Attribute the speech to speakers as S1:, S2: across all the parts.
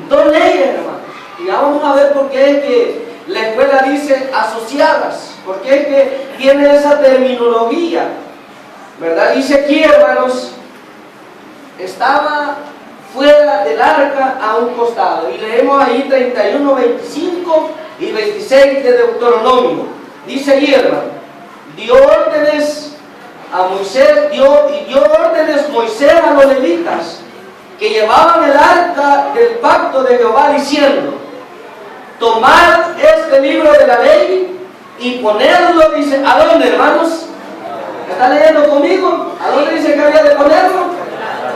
S1: Dos leyes, hermanos. Y ya vamos a ver por qué es que la escuela dice asociadas. ¿Por qué es que tiene esa terminología? ¿Verdad? Dice aquí, hermanos, estaba fuera del arca a un costado. Y leemos ahí 31, 25 y 26 de Deuteronomio. Dice aquí, hermano, dio órdenes a Moisés, dio órdenes Moisés a los levitas que llevaban el arca del pacto de Jehová, diciendo: tomad este libro de la ley y ponerlo, dice, ¿a dónde, hermanos? ¿Está leyendo conmigo? ¿A dónde dice que había de ponerlo?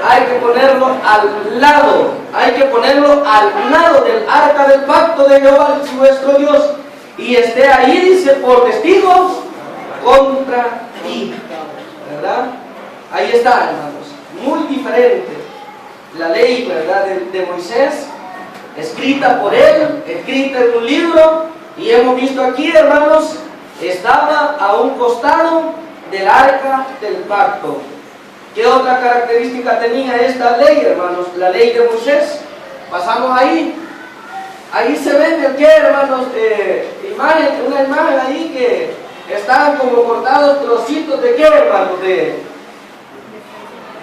S1: Hay que ponerlo al lado, hay que ponerlo al lado del arca del pacto de Jehová, nuestro Dios, y esté ahí, dice, por testigos contra ti, ¿verdad? Ahí está, hermanos, muy diferente la ley, ¿verdad?, de Moisés, escrita por él, escrita en un libro, y hemos visto aquí, hermanos, estaba a un costado del arca del pacto. ¿Qué otra característica tenía esta ley, hermanos? La ley de Moisés. Pasamos ahí. Ahí se ven, ¿qué, hermanos? Una imagen ahí que estaban como cortados trocitos de qué, hermanos,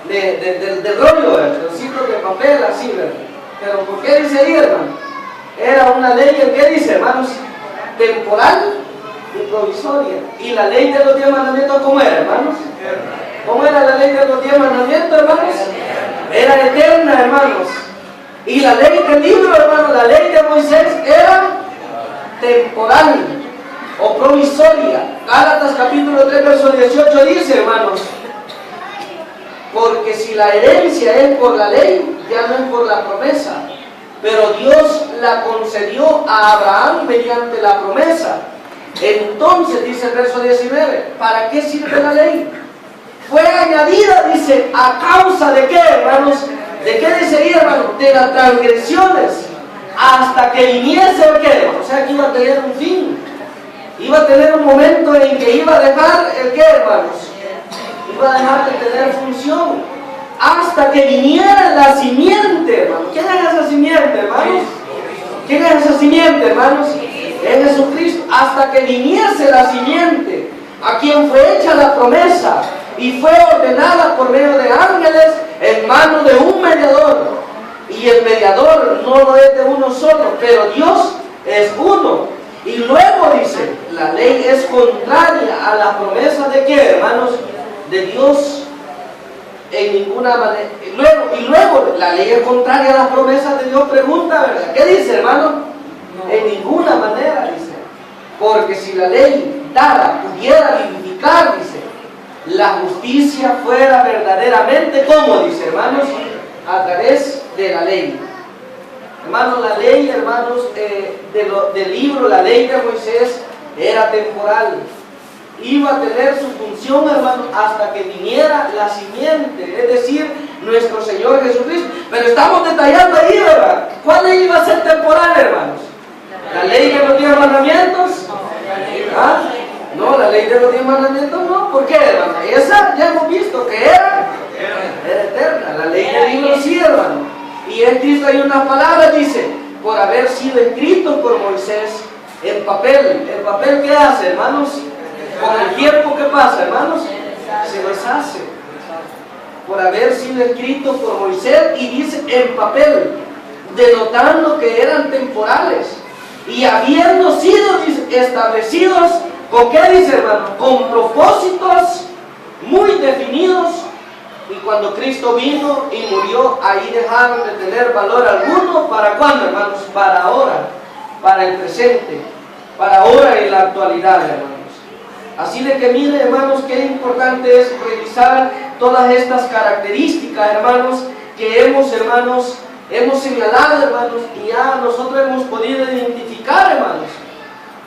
S1: del rollo, trocitos de papel, así, ¿verdad? Pero ¿por qué dice ahí, hermano? Era una ley, ¿qué dice, hermanos? Temporal y provisoria. ¿Y la ley de los 10 mandamientos cómo era, hermanos? ¿Cómo era la ley de los 10 mandamientos, hermanos? Era eterna, hermanos. Y la ley del libro, hermanos, la ley de Moisés era temporal o provisoria. Gálatas capítulo 3, verso 18 dice, hermanos, porque si la herencia es por la ley, ya no es por la promesa, pero Dios la concedió a Abraham mediante la promesa. Entonces, dice el verso 19, ¿para qué sirve la ley? Fue añadida, dice, a causa de qué, hermanos, de qué dice ahí, hermanos, de las transgresiones, hasta que viniese el qué, o sea que iba a tener un fin, iba a tener un momento en que iba a dejar el qué, hermanos, iba a dejar de tener función, hasta que viniera la simiente, hermanos. ¿Quién es esa simiente, hermanos? ¿Quién es esa simiente, hermanos? Es Jesucristo. Hasta que viniese la simiente, a quien fue hecha la promesa y fue ordenada por medio de ángeles en manos de un mediador. Y el mediador no es de uno solo, pero Dios es uno. Y luego dice, la ley es contraria a la promesa de qué, hermanos, de Dios en ninguna manera. Y luego la ley es contraria a las promesas de Dios, pregunta, ¿verdad? ¿Qué dice, hermano? No. En ninguna manera, dice. Porque si la ley dada pudiera vivificar, dice, la justicia fuera verdaderamente, ¿cómo dice, hermanos? A través de la ley. Hermanos, la ley, hermanos, del libro, la ley de Moisés era temporal. Iba a tener su función, hermanos, hasta que viniera la simiente, es decir, nuestro Señor Jesucristo. Pero estamos detallando ahí, ¿verdad? ¿Cuál ley iba a ser temporal, hermanos? ¿La ley de los 10 mandamientos? ¿Ah? No, la ley de los 10 mandamientos no. ¿Por qué, hermano? Esa ya hemos visto que era eterna. La ley del libro sí, hermano. Y en Cristo hay unas palabras, dice, por haber sido escrito por Moisés en papel. ¿El papel qué hace, hermanos? Con el tiempo que pasa, hermanos, se deshace. Por haber sido escrito por Moisés, y dice en papel, denotando que eran temporales y habiendo sido establecidos, ¿con qué dice, hermano? Con propósitos muy definidos. Y cuando Cristo vino y murió, ahí dejaron de tener valor alguno. ¿Para cuándo, hermanos? Para ahora, para el presente, para ahora en la actualidad, hermanos. Así de que mire, hermanos, qué importante es revisar todas estas características, hermanos, que hemos señalado, hermanos, y ya nosotros hemos podido identificar, hermanos,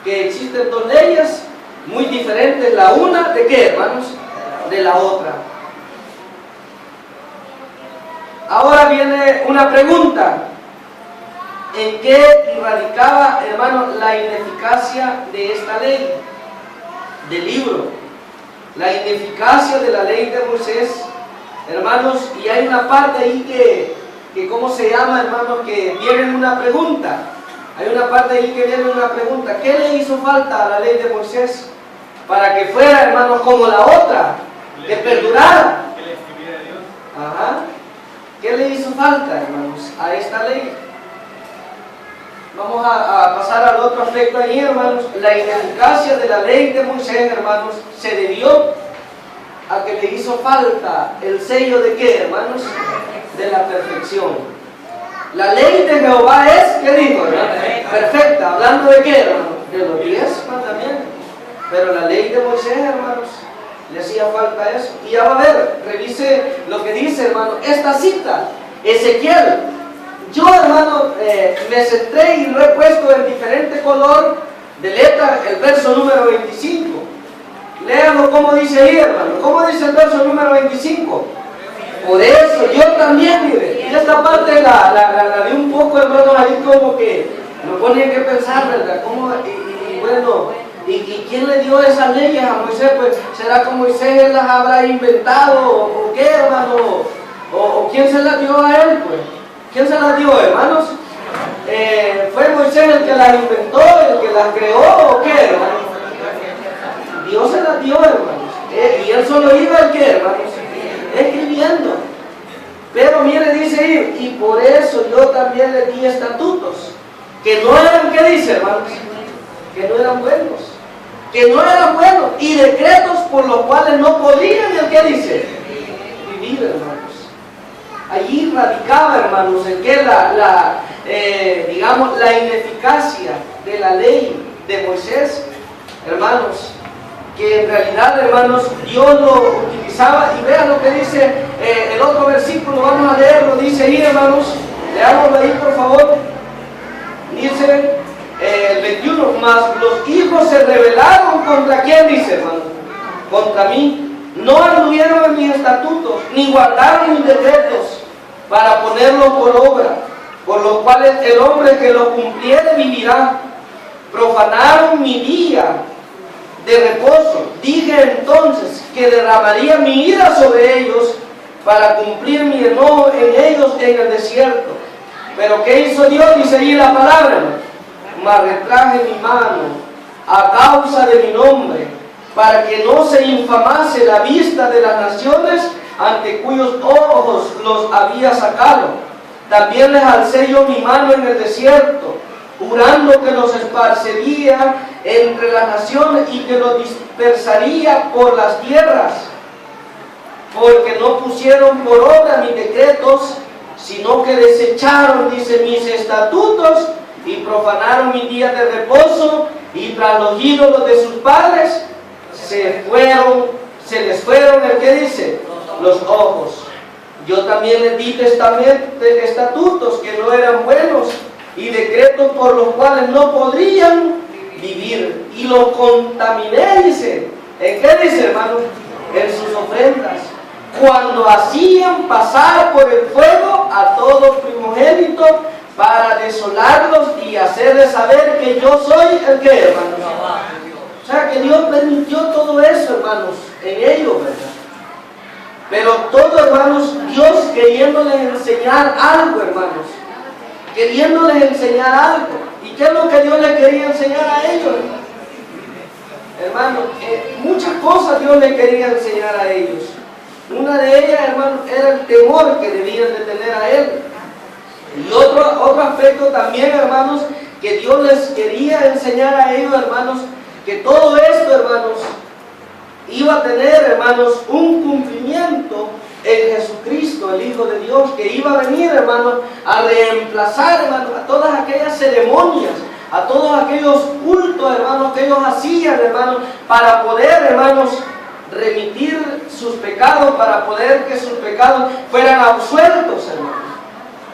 S1: que existen dos leyes muy diferentes, la una de qué, hermanos, de la otra. Ahora viene una pregunta: ¿en qué radicaba, hermanos, la ineficacia de esta ley? Del libro, la ineficacia de la ley de Moisés, hermanos, y hay una parte ahí que ¿cómo se llama, hermanos? Que viene una pregunta. Hay una parte ahí que viene una pregunta. ¿Qué le hizo falta a la ley de Moisés para que fuera, hermanos, como la otra, que perdurara?
S2: Que le escribiera Dios.
S1: Ajá. ¿Qué le hizo falta, hermanos, a esta ley? Vamos a pasar al otro aspecto ahí, hermanos. La ineficacia de la ley de Moisés, hermanos, se debió a que le hizo falta el sello de ¿qué, hermanos? De la perfección. La ley de Jehová es, ¿qué dijo? Perfecta. ¿Hablando de qué, hermanos? De los 10 mandamientos. Pero la ley de Moisés, hermanos, le hacía falta eso. Y ya va a ver, revise lo que dice, hermano, esta cita, Ezequiel. Yo, hermano, me centré y lo he puesto en diferente color de letra, el verso número 25. Léalo como dice ahí, hermano. ¿Cómo dice el verso número 25? Por eso yo también, mire, y esta parte la vi un poco, hermano, ahí como que me ponía que pensar, ¿verdad? ¿Cómo, y bueno, ¿y quién le dio esas leyes a Moisés? Pues, ¿será que Moisés las habrá inventado? ¿O qué, hermano? ¿O quién se las dio a él, pues? ¿Quién se las dio, hermanos? ¿Fue Moisés el que las inventó, el que las creó, o qué, hermano? Dios se las dio, hermanos. Y él solo iba al qué, hermanos, escribiendo. Pero mire, dice ahí, y por eso yo también le di estatutos, que no eran, ¿qué dice, hermanos? Que no eran buenos. Que no eran buenos. Y decretos por los cuales no podían, ¿el qué dice? Vivir, hermanos. Allí radicaba, hermanos, en que digamos, la ineficacia de la ley de Moisés, hermanos, que en realidad, hermanos, Dios lo utilizaba. Y vean lo que dice el otro versículo, vamos a leerlo, dice ahí, hermanos, leámoslo ahí, por favor. Dice el 21, mas los hijos se rebelaron contra quién, dice, hermano, contra mí. No anduvieron en mis estatutos, ni guardaron mis decretos para ponerlos por obra, por los cuales el hombre que los cumpliere vivirá. Profanaron mi día de reposo. Dije entonces que derramaría mi ira sobre ellos para cumplir mi enojo en ellos en el desierto. Pero ¿qué hizo Dios? Dice ahí la palabra: mas retraje mi mano a causa de mi nombre, para que no se infamase la vista de las naciones ante cuyos ojos los había sacado. También les alcé yo mi mano en el desierto, jurando que los esparcería entre las naciones y que los dispersaría por las tierras, porque no pusieron por obra mis decretos, sino que desecharon, dice, mis estatutos y profanaron mis días de reposo, y tras los ídolos de sus padres se les fueron, ¿el qué dice? Los ojos. Yo también les di estatutos que no eran buenos y decretos por los cuales no podrían vivir, y los contaminé, dice. ¿En qué dice, hermano? En sus ofrendas, cuando hacían pasar por el fuego a todo primogénito para desolarlos y hacerles saber que yo soy el que, hermanos. O sea, que Dios permitió todo eso, hermanos, en ellos, ¿verdad? Pero todo, hermanos, Dios queriéndoles enseñar algo, hermanos. Queriéndoles enseñar algo. ¿Y qué es lo que Dios les quería enseñar a ellos? Hermanos, muchas cosas Dios les quería enseñar a ellos. Una de ellas, hermanos, era el temor que debían de tener a Él. Y otro aspecto también, hermanos, que Dios les quería enseñar a ellos, hermanos, que todo esto, hermanos, iba a tener, hermanos, un cumplimiento en Jesucristo, el Hijo de Dios, que iba a venir, hermanos, a reemplazar, hermanos, a todas aquellas ceremonias, a todos aquellos cultos, hermanos, que ellos hacían, hermanos, para poder, hermanos, remitir sus pecados, para poder que sus pecados fueran absueltos, hermanos.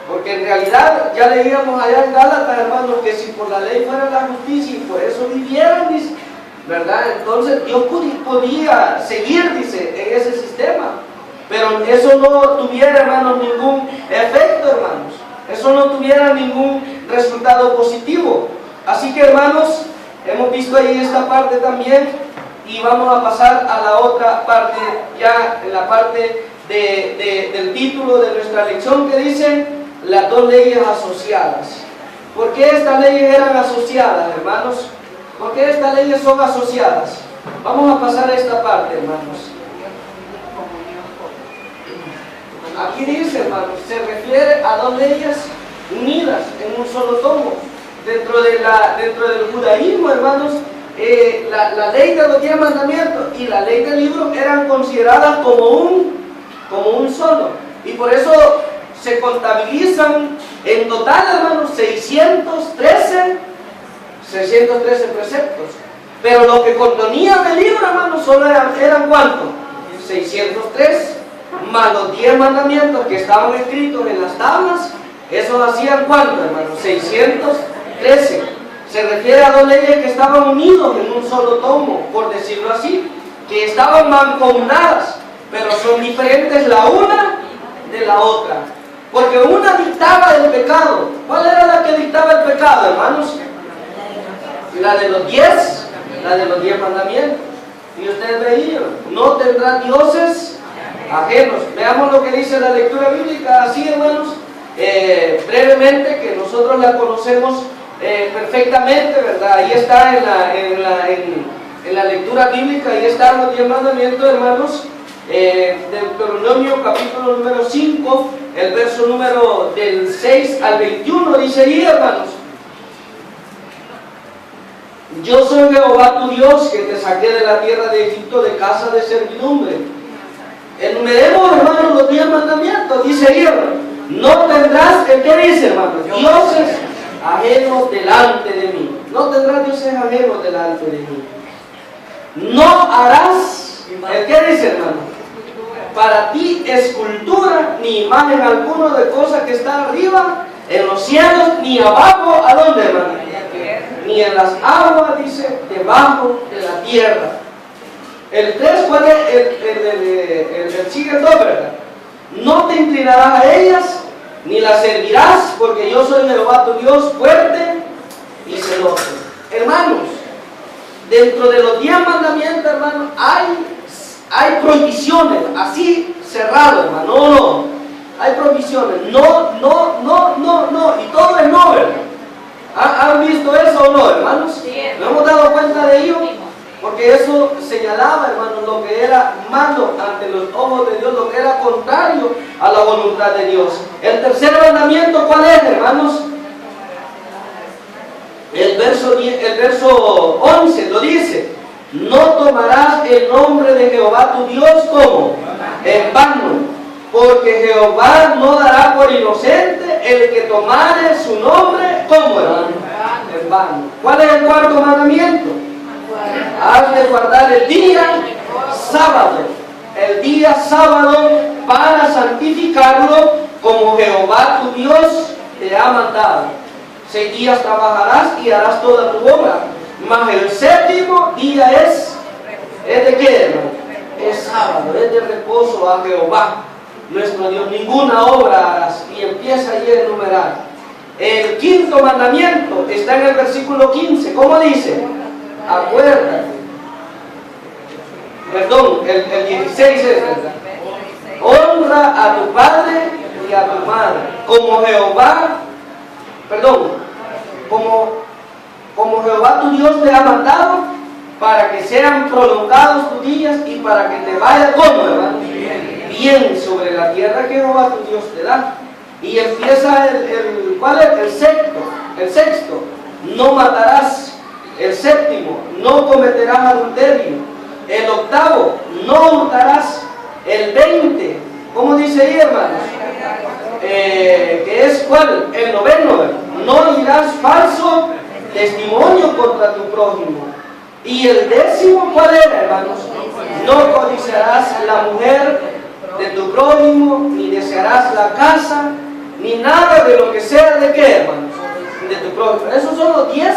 S1: Porque en realidad, ya leíamos allá en Gálatas, hermanos, que si por la ley fuera la justicia y por eso vivieran, dice, ¿verdad? Entonces Dios podía seguir, dice, en ese sistema. Pero eso no tuviera, hermanos, ningún efecto, hermanos. Eso no tuviera ningún resultado positivo. Así que, hermanos, hemos visto ahí esta parte también. Y vamos a pasar a la otra parte, ya en la parte del título de nuestra lección, que dice: las dos leyes asociadas. ¿Por qué estas leyes eran asociadas, hermanos? ¿Por qué estas leyes son asociadas? Vamos a pasar a esta parte, hermanos. Aquí dice, hermanos, se refiere a dos leyes unidas en un solo tomo. Dentro del judaísmo, hermanos, la ley de los 10 mandamientos y la ley del libro eran consideradas como un solo. Y por eso se contabilizan en total, hermanos, 613 preceptos. Pero lo que contenía el libro, hermanos, solo eran ¿cuántos? 603, más los 10 mandamientos que estaban escritos en las tablas. Esos hacían ¿cuánto, hermanos? 613. Se refiere a dos leyes que estaban unidos en un solo tomo, por decirlo así, que estaban mancomunadas, pero son diferentes la una de la otra. Porque una dictaba el pecado. ¿Cuál era la que dictaba el pecado, hermanos? La de los 10 mandamientos. Y ustedes veían, no tendrán dioses ajenos. Veamos lo que dice la lectura bíblica, así, hermanos, brevemente, que nosotros la conocemos perfectamente, ¿verdad? Ahí está en la lectura bíblica, ahí están los 10 mandamientos, hermanos. Deuteronomio capítulo número 5, el verso número del 6 al 21, dice ahí, hermanos: yo soy Jehová tu Dios, que te saqué de la tierra de Egipto, de casa de servidumbre. Enumeremos, hermanos, los 10 mandamientos. Dice ahí, hermanos, no tendrás, ¿qué dice, hermanos? Dioses ajenos delante de mí. No tendrás dioses ajenos delante de mí. No harás, ¿qué dice, hermano? Para ti escultura ni imagen alguna de cosa que está arriba en los cielos, ni abajo, ¿a dónde, hermano? Ni en las aguas, dice, debajo de la tierra. El 3, ¿cuál es? El sigue 2, ¿verdad? No te inclinarás a ellas, ni las servirás, porque yo soy Jehová tu Dios, fuerte y celoso. Hermanos, dentro de los 10 mandamientos, hermanos, hay prohibiciones, así cerrado, hermano. No, hay prohibiciones. No, y todo es no, ¿verdad? ¿Han visto eso o no, hermanos? ¿Nos hemos dado cuenta de ello? Porque eso señalaba, hermanos, lo que era malo ante los ojos de Dios, lo que era contrario a la voluntad de Dios. El tercer mandamiento, ¿cuál es, hermanos? El verso 11 lo dice: no tomarás el nombre de Jehová tu Dios como en vano, porque Jehová no dará por inocente el que tomare su nombre como, hermano, en vano. ¿Cuál es el cuarto mandamiento? Has de guardar el día sábado, para santificarlo, como Jehová tu Dios te ha mandado. 6 días trabajarás y harás toda tu obra, mas el séptimo día es de qué, hermano? Es sábado, es de reposo a Jehová nuestro Dios. Ninguna obra harás. Y empieza ahí a enumerar. El quinto mandamiento está en el versículo 15. ¿Cómo dice? Acuérdate. Perdón, el 16 es, ¿verdad? Honra a tu padre y a tu madre, como Jehová tu Dios te ha mandado, para que sean prolongados tus días y para que te vaya como, hermano, bien sobre la tierra que Jehová tu Dios te da. Y empieza ¿cuál es? El sexto, no matarás. El séptimo, no cometerás adulterio. El octavo, no hurtarás. El 20, ¿cómo dice ahí, hermanos? Que es ¿cuál? El noveno, no dirás falso testimonio contra tu prójimo. Y el 10º, ¿cuál era, hermanos? No codiciarás la mujer de tu prójimo, ni desearás la casa, ni nada de lo que sea de qué, hermanos, de tu prójimo. Esos son los 10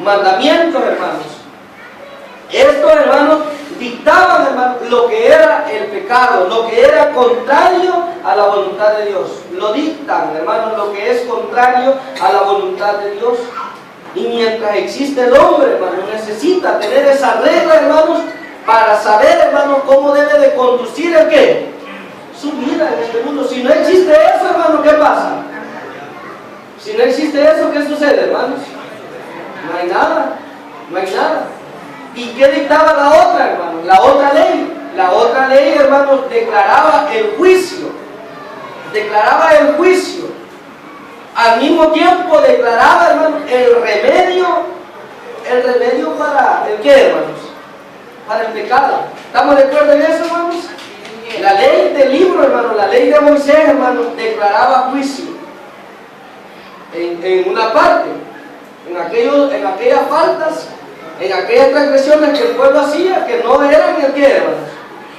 S1: mandamientos, hermanos. Estos, hermanos, dictaban, hermanos, lo que era el pecado, lo que era contrario a la voluntad de Dios. Lo dictan, hermanos, lo que es contrario a la voluntad de Dios. Y mientras existe el hombre, hermano, necesita tener esa regla, hermanos, para saber, hermano, cómo debe de conducir el qué, su vida en este mundo. Si no existe eso, hermano, ¿qué pasa? Si no existe eso, ¿qué sucede, hermanos? No hay nada, no hay nada. ¿Y qué dictaba la otra, hermanos? La otra ley. La otra ley, hermanos, declaraba el juicio. Declaraba el juicio. Al mismo tiempo declaraba, hermanos, el remedio para el qué, hermanos, para el pecado. ¿Estamos de acuerdo en eso, hermanos? La ley del libro, hermanos, la ley de Moisés, hermanos, declaraba juicio en una parte, en aquellas faltas, en aquellas transgresiones que el pueblo hacía, que no eran el qué, hermanos,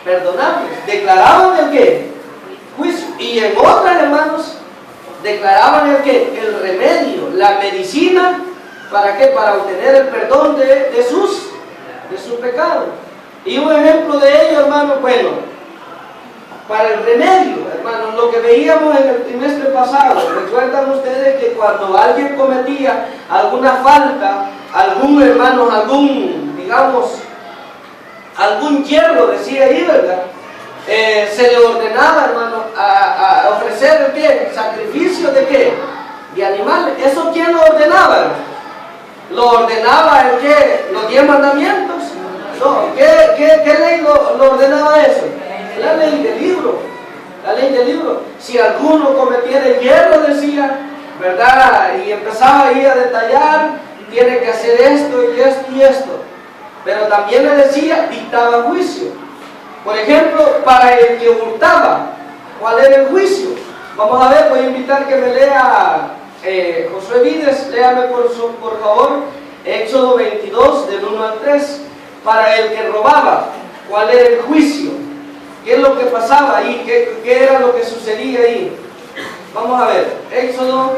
S1: perdonables. Declaraban el qué, juicio. Y en otras, hermanos, declaraban el qué, el remedio, la medicina. ¿Para qué? Para obtener el perdón de sus pecados. Y un ejemplo de ello, hermano, bueno, para el remedio, hermanos, lo que veíamos en el trimestre pasado. Recuerdan ustedes que cuando alguien cometía alguna falta, algún hierro, decía ahí, ¿verdad? Se le ordenaba, hermano, a ofrecer el qué, sacrificio de qué, de animales. ¿Eso quién lo ordenaba, hermano? ¿Lo ordenaba el qué? ¿Los 10 mandamientos? No. ¿Qué ley lo ordenaba eso? La ley del libro. La ley del libro. Si alguno cometiera el hierro, decía, ¿verdad? Y empezaba ahí a detallar, tiene que hacer esto y esto y esto. Pero también le decía, dictaba juicio. Por ejemplo, para el que hurtaba, ¿cuál era el juicio? Vamos a ver, voy a invitar que me lea Josué Vides, léame por favor, Éxodo 22, del 1 al 3. Para el que robaba, ¿cuál era el juicio? ¿Qué es lo que pasaba ahí? ¿Qué era lo que sucedía ahí? Vamos a ver, Éxodo,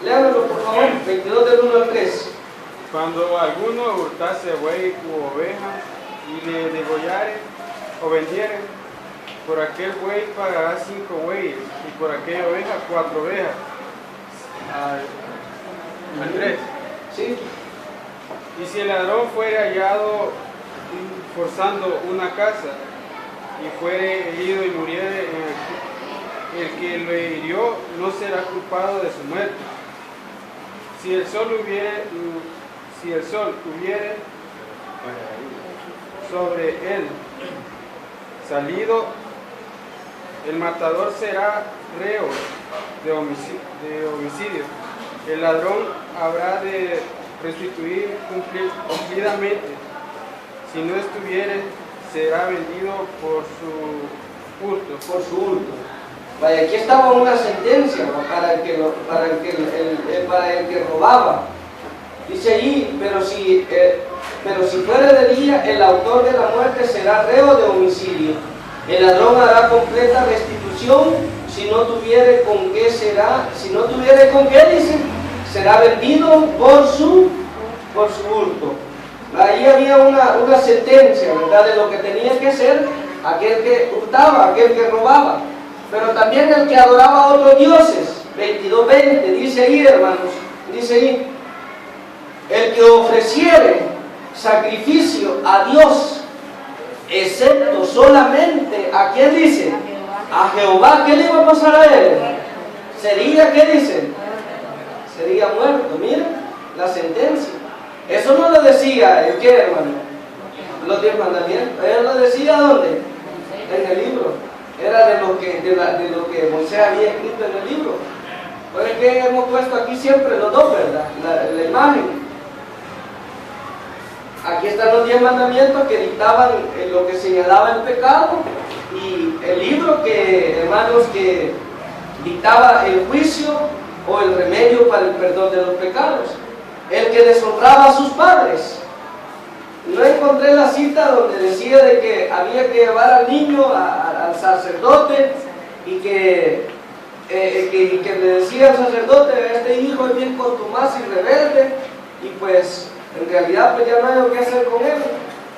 S1: léamelo por favor, 22 del 1 al 3.
S2: Cuando alguno hurtase buey u oveja y le degollare o vendiere, por aquel buey pagará 5 bueyes y por aquella oveja 4 ovejas. Andrés.
S1: ¿Sí?
S2: Y si el ladrón fuere hallado forzando una casa y fuere herido y muriere, el que lo hirió no será culpado de su muerte. Si el sol hubiere sobre él salido, el matador será reo de homicidio. El ladrón habrá de restituir cumplidamente. Si no estuviere, será vendido por su hurto.
S1: Por su hurto. Vaya, aquí estaba una sentencia, ¿no? para el que robaba. Dice allí, pero si fuera de día, el autor de la muerte será reo de homicidio. El ladrón hará completa restitución. Si no tuviere con qué, dice, será vendido por su hurto. Ahí había una sentencia, ¿verdad?, de lo que tenía que ser aquel que hurtaba, aquel que robaba. Pero también el que adoraba a otros dioses. 22:20, dice ahí, hermanos, dice ahí, el que ofreciere sacrificio a Dios, excepto solamente, ¿a quién dice? A Jehová. ¿Qué le iba a pasar a él? Sería, ¿qué dice? Sería muerto. Miren la sentencia. Eso no lo decía el qué, hermano, los 10 mandamientos. Él lo decía ¿dónde? En el libro. Era de lo que Moisés había escrito en el libro. Pues es que hemos puesto aquí siempre los dos, ¿verdad? La imagen. Aquí están los 10 mandamientos que dictaban lo que señalaba el pecado, y el libro que, hermanos, que dictaba el juicio o el remedio para el perdón de los pecados. El que deshonraba a sus padres. No encontré la cita donde decía de que había que llevar al niño al sacerdote y que le decía al sacerdote, este hijo es bien contumaz y rebelde, y pues en realidad pues ya no hay lo que hacer con él.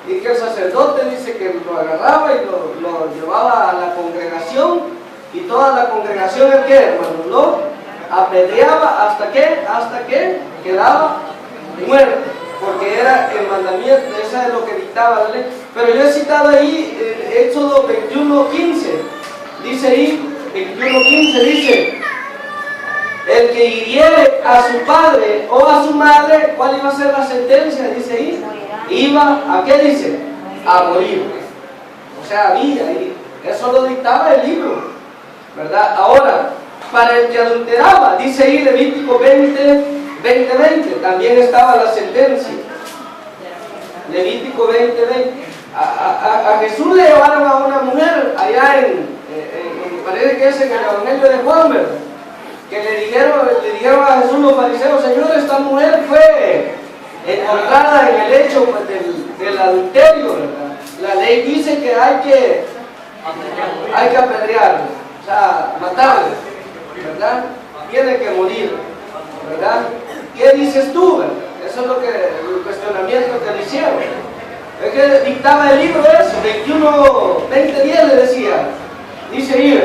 S1: Y que el sacerdote dice que lo agarraba y lo llevaba a la congregación, y toda la congregación, ¿el qué, hermano? Lo apedreaba hasta que quedaba muerto, porque era el mandamiento, esa es lo que dictaba la ley. Pero yo he citado ahí Éxodo 21:15, dice ahí, 21:15 dice, El que hiriere a su padre o a su madre, ¿cuál iba a ser la sentencia? Dice ahí, iba, ¿a qué dice? A morir. O sea, había ahí. Eso lo dictaba el libro, ¿verdad? Ahora, para el que adulteraba, dice ahí Levítico 20, también estaba la sentencia. Levítico 20. A Jesús le llevaron a una mujer allá parece que es en el Evangelio de Juan, ¿verdad? Que le dijeron a Jesús los fariseos: Señor, esta mujer fue encontrada en el hecho del adulterio, ¿verdad? La ley dice que hay que apedrearla, o sea, matarla, ¿verdad? Tiene que morir, ¿verdad? ¿Qué dices tú, verdad? Eso es el cuestionamiento que le hicieron. Es que dictaba el libro eso, 21:20-10 le decía. Dice ahí: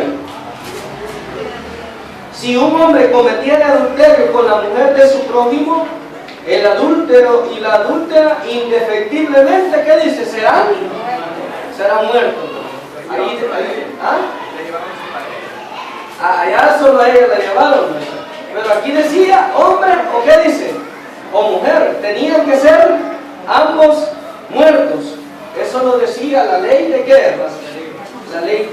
S1: si un hombre cometiera adulterio con la mujer de su prójimo, el adúltero y la adúltera indefectiblemente, ¿qué dice? Serán muertos. Allá solo a ella la llevaron, pero aquí decía hombre, o qué dice, o mujer, tenían que ser ambos muertos. Eso lo decía la ley de qué, la ley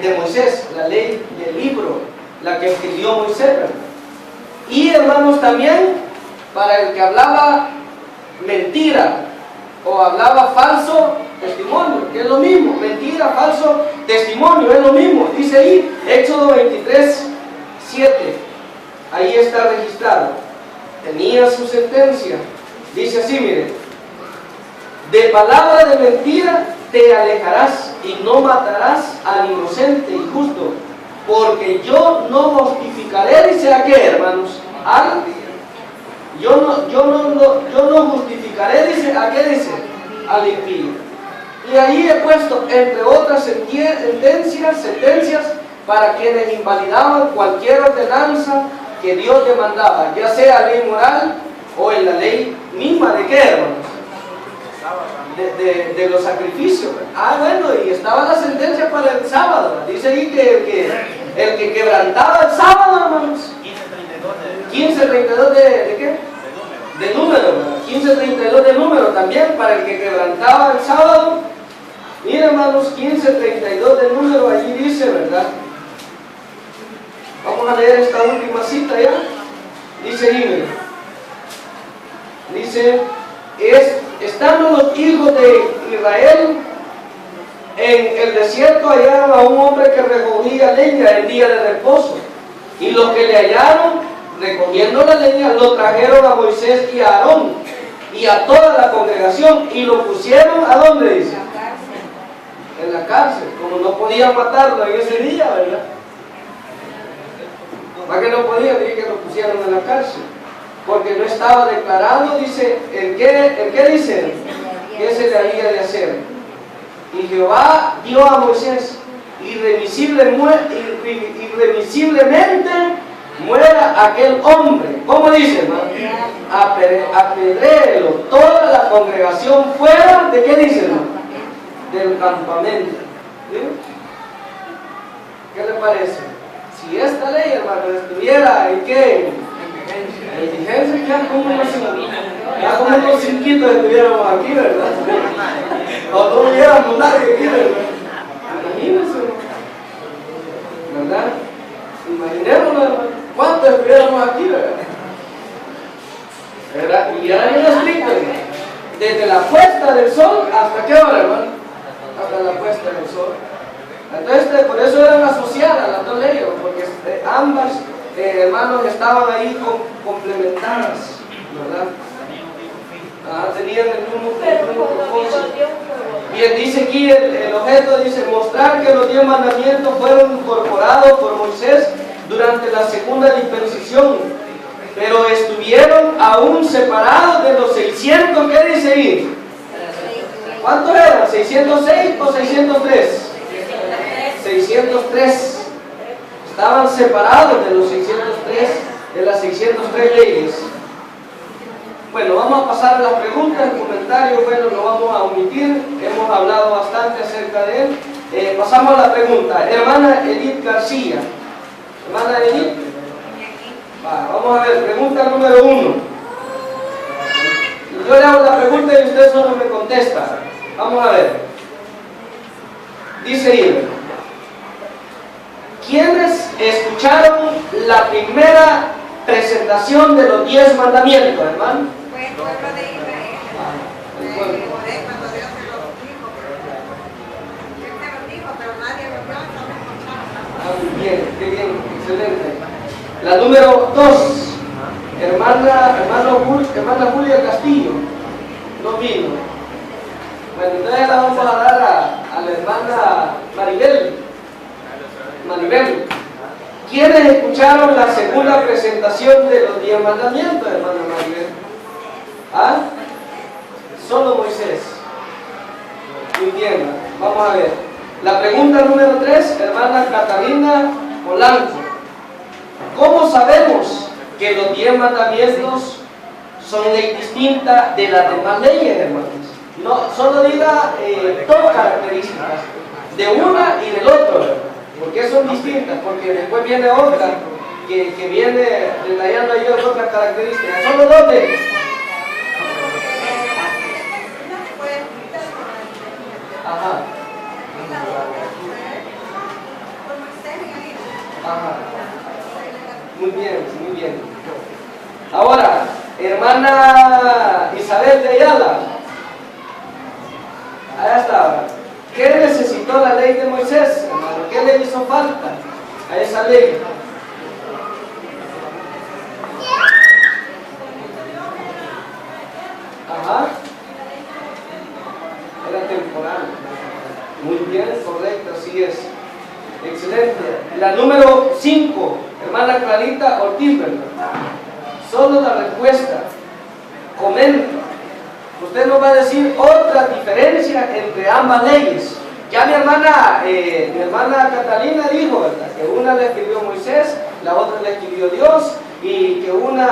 S1: de Moisés, la ley del libro, la que escribió Moisés. Y hermanos, también para el que hablaba mentira o hablaba falso testimonio, que es lo mismo, mentira, falso testimonio, es lo mismo. Dice ahí, Éxodo 23:7, ahí está registrado. Tenía su sentencia. Dice así, mire: de palabra de mentira te alejarás y no matarás al inocente y justo, porque yo no justificaré, dice a qué, hermanos, yo no justificaré, dice, ¿a qué dice? Al impío. Y ahí he puesto, entre otras sentencias para quienes invalidaban cualquier ordenanza que Dios demandaba, ya sea ley moral o en la ley misma de qué, hermanos, de los sacrificios. Bueno, y estaba la sentencia para el sábado. Dice ahí que el que quebrantaba el sábado, hermanos, 15:32 de qué? De número, 15:32 de número también para el que quebrantaba el sábado. Miren, hermanos, 15:32 de número, allí dice, ¿verdad? Vamos a leer esta última cita ya. Dice ahí, dice: estando los hijos de Israel en el desierto, hallaron a un hombre que recogía leña en día de reposo, y los que le hallaron recogiendo la leña lo trajeron a Moisés y a Aarón y a toda la congregación, y lo pusieron ¿a dónde dice? En la cárcel, como no podían matarlo en ese día, ¿verdad? ¿Para qué no podían? Dije que lo pusieron en la cárcel, porque no estaba declarado, dice, ¿el qué dice? ¿Qué se le había de hacer? Y Jehová dio a Moisés: irremisiblemente muera aquel hombre. ¿Cómo dice, hermano? Apedréelo toda la congregación fuera de qué dice, hermano? Del campamento. ¿Sí? ¿Qué le parece? Si esta ley, hermano, estuviera en qué, en vigencia, ya como unos cinquitos estuviéramos aquí, ¿verdad? O no hubiéramos nadie aquí, ¿verdad? Imagínense, ¿verdad? Imaginémonos, hermano, cuántos estuviéramos aquí, ¿verdad? Y era bien estricto, desde la puesta del sol hasta qué hora, hermano, hasta la puesta del sol. Entonces, por eso eran asociadas las dos leyes, porque ambas, hermanos, estaban ahí complementadas, ¿verdad? Tenían el mismo propósito. Bien, dice aquí el objeto, dice: mostrar que los 10 mandamientos fueron incorporados por Moisés durante la segunda dispensación, pero estuvieron aún separados de los 600, ¿qué dice ahí? ¿Cuántos eran? ¿606 o 603? 603. Estaban separados de los 603, de las 603 leyes. Bueno, vamos a pasar a las preguntas, el comentario, bueno, lo vamos a omitir, hemos hablado bastante acerca de él. Pasamos a la pregunta. Hermana Edith García. Hermana Edith. Vamos a ver, pregunta número 1. Yo le hago la pregunta y usted solo me contesta. Vamos a ver. Dice Iber: ¿quiénes escucharon la primera presentación de los 10 mandamientos, hermano?
S3: Fue el pueblo de Israel.
S1: El pueblo.
S3: Cuando Dios se los dijo. Él se los dijo, pero nadie lo vio, no lo escucharon.
S1: Muy bien, qué bien, excelente. La número 2, hermana Julia Castillo, no vino. Bueno, entonces la vamos a dar a la hermana Maribel. ¿Quiénes escucharon la segunda presentación de los 10 mandamientos, hermana Maribel? ¿Ah? Solo Moisés. Muy bien, vamos a ver. La pregunta número 3, hermana Catalina Polanco. ¿Cómo sabemos que los 10 mandamientos son ley distinta de las demás leyes, hermanos? No, solo diga 2 características, de una y del otro, ¿verdad? ¿Por qué son distintas? Porque después viene otra que viene detallando ahí otras características. Solo 2 de ellas. Ajá. Ajá. Muy bien, muy bien. Ahora, hermana Isabel de Ayala. Allá está. ¿Qué necesitó la ley de Moisés, hermano? ¿Qué le hizo falta a esa ley? Ajá. Era temporal. Muy bien, correcto, así es. Excelente. La número 5, hermana Clarita Ortiz, ¿verdad? Solo la respuesta. Comenta. Usted nos va a decir otra diferencia entre ambas leyes. Ya mi hermana Catalina dijo, ¿verdad?, que una la escribió Moisés, la otra la escribió Dios, y que una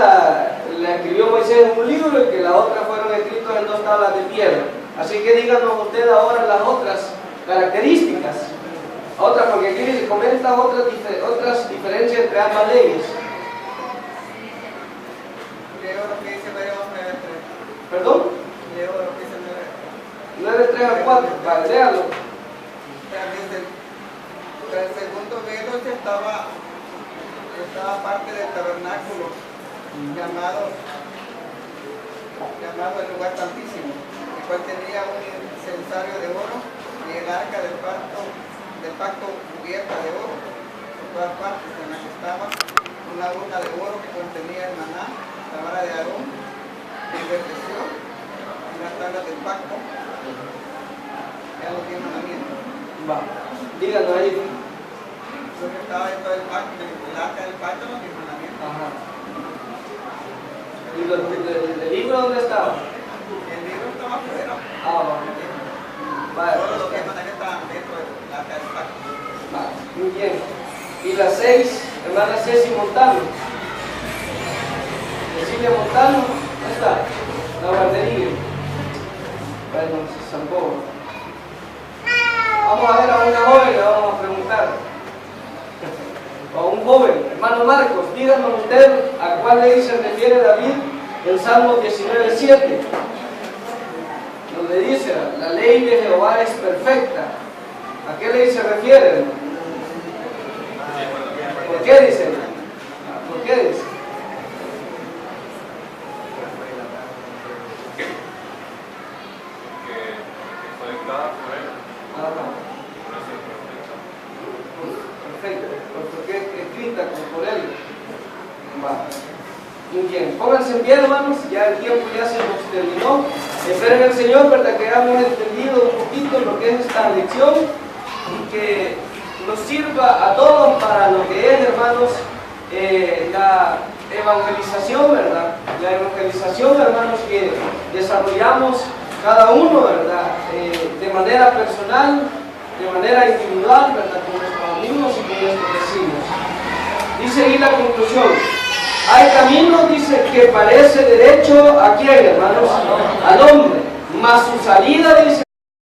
S1: la escribió Moisés en un libro y que la otra fueron escritos en 2 tablas de piedra. Así que díganos usted ahora las otras características. Otra, porque aquí dice, comenta otras diferencias entre ambas leyes.
S4: Leo lo que dice Hebreos 9:3.
S1: ¿Perdón?
S4: Leo lo que dice
S1: 9:3 al 4, vale, léalo.
S4: El segundo velo estaba parte del tabernáculo, llamado el lugar santísimo, el cual tenía un incensario de oro y el arca del pacto cubierta de oro, por todas partes, en la que estaba una urna de oro que contenía el maná, la vara de Aarón, el verdeció y las tablas del pacto. Ya los 10 mandamientos.
S1: Va, díganos ahí.
S4: Lo que estaba dentro del pacto, el arca del pacto, los 10 mandamientos.
S1: Ajá. ¿Y el libro dónde estaba?
S4: El libro estaba afuera.
S1: Ah, va. Vale.
S4: Todos los 10 mandamientos estaban dentro del arca del pacto.
S1: Vale, muy bien. Y la 6, hermana Ceci Montano. Cecilia Montano, ¿dónde está? La guardería. Bueno, se zampó. Vamos a ver a una joven, le vamos a preguntar. O a un joven, hermano Marcos, díganos usted a cuál ley se refiere David en Salmo 19:7. Donde dice, la ley de Jehová es perfecta. ¿A qué ley se refiere? ¿Por qué dice? ¿Por qué dice? Perfecto, porque es escrita por él. Va. Muy bien, pónganse en pie, hermanos, ya el tiempo ya se nos terminó. Esperen el Señor, ¿verdad?, que hayamos entendido un poquito lo que es esta lección y que nos sirva a todos para lo que es, hermanos, la evangelización, ¿verdad? La evangelización, hermanos, que desarrollamos cada uno, ¿verdad? De manera personal, de manera individual, ¿verdad?, con nuestros amigos y con nuestros vecinos. Dice ahí la conclusión. Hay camino, dice, que parece derecho a quién, hermanos, al hombre, mas su salida, dice,